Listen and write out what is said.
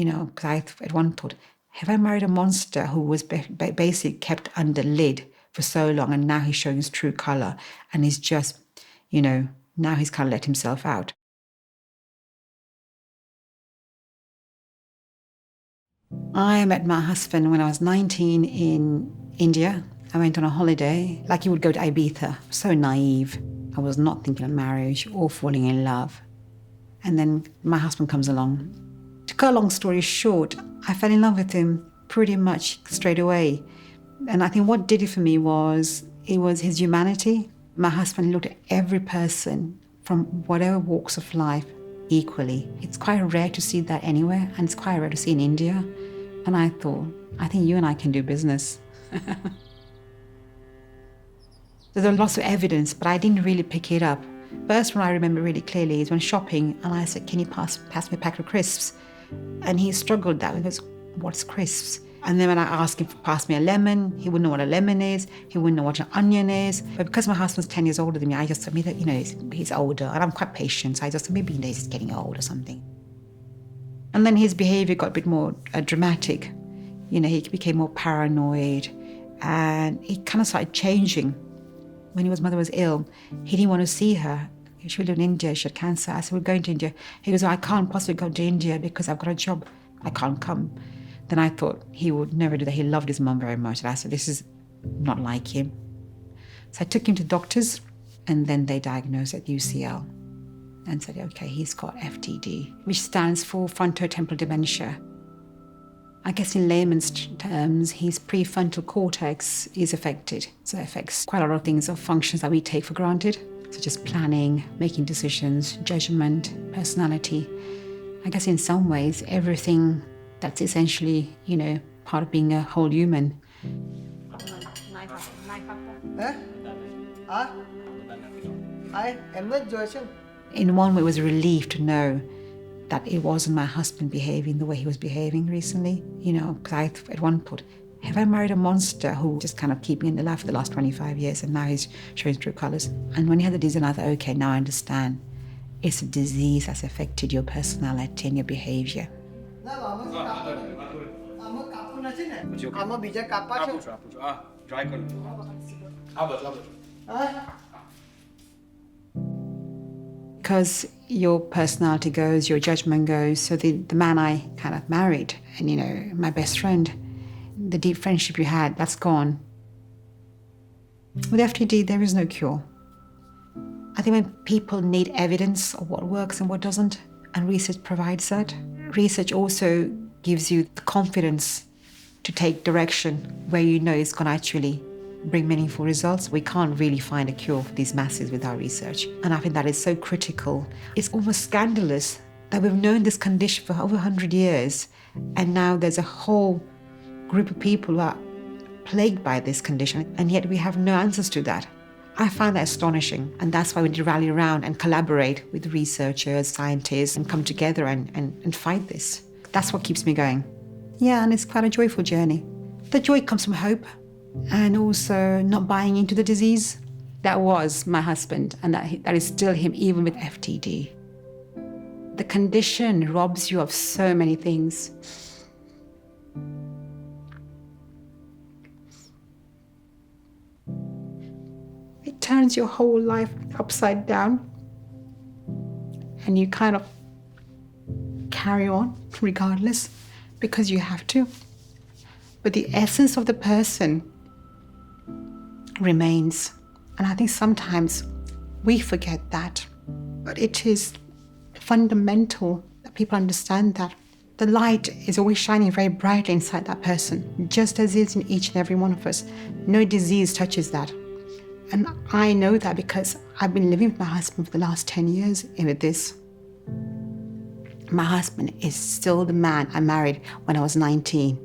because I at one thought, have I married a monster who was basically kept under lid for so long, and now he's showing his true colour, and he's just, now he's kind of let himself out. I met my husband when I was 19 in India. I went on a holiday, like you would go to Ibiza. So naive. I was not thinking of marriage or falling in love. And then my husband comes along. To cut a long story short, I fell in love with him pretty much straight away. And I think what did it for me was his humanity. My husband looked at every person from whatever walks of life equally. It's quite rare to see that anywhere, and it's quite rare to see in India. And I thought, I think you and I can do business. There's lots of evidence, but I didn't really pick it up. First one I remember really clearly is when shopping, and I said, can you pass me a pack of crisps? And he struggled that. He goes, what's crisps? And then when I asked him to pass me a lemon, he wouldn't know what a lemon is. He wouldn't know what an onion is. But because my husband's 10 years older than me, I just thought, he's older, and I'm quite patient. So I just thought, maybe he's getting old or something. And then his behaviour got a bit more dramatic. He became more paranoid, and he kind of started changing. When his mother was ill, he didn't want to see her. She lived in India, she had cancer. I said, we're going to India. He goes, I can't possibly go to India because I've got a job. I can't come. Then I thought he would never do that. He loved his mum very much. And I said, this is not like him. So I took him to doctors, and then they diagnosed at UCL and said, okay, he's got FTD, which stands for frontotemporale dementia. I guess in layman's terms, his prefrontal cortex is affected. So it affects quite a lot of things, of functions that we take for granted, such as planning, making decisions, judgment, personality. I guess in some ways, everything that's essentially, part of being a whole human. In one way, it was a relief to know that it wasn't my husband behaving the way he was behaving recently. Because I at one point, have I married a monster who just kind of kept me in the life for the last 25 years, and now he's showing true colours? And when he had the disease, I thought, okay, now I understand. It's a disease that's affected your personality and your behaviour. Because your personality goes, your judgment goes. So the man I kind of married, and my best friend, the deep friendship you had, that's gone. With FTD, there is no cure. I think when people need evidence of what works and what doesn't, and research provides that, research also gives you the confidence to take direction where it's going to actually bring meaningful results. We can't really find a cure for these masses with our research. And I think that is so critical. It's almost scandalous that we've known this condition for over 100 years, and now there's a whole group of people who are plagued by this condition, and yet we have no answers to that. I find that astonishing, and that's why we need to rally around and collaborate with researchers, scientists, and come together and fight this. That's what keeps me going. Yeah, and it's quite a joyful journey. The joy comes from hope, and also not buying into the disease. That was my husband, and that is still him, even with FTD. The condition robs you of so many things. It turns your whole life upside down, and you kind of carry on regardless, because you have to. But the essence of the person remains. And I think sometimes we forget that. But it is fundamental that people understand that. The light is always shining very brightly inside that person, just as it is in each and every one of us. No disease touches that. And I know that because I've been living with my husband for the last 10 years with this. My husband is still the man I married when I was 19.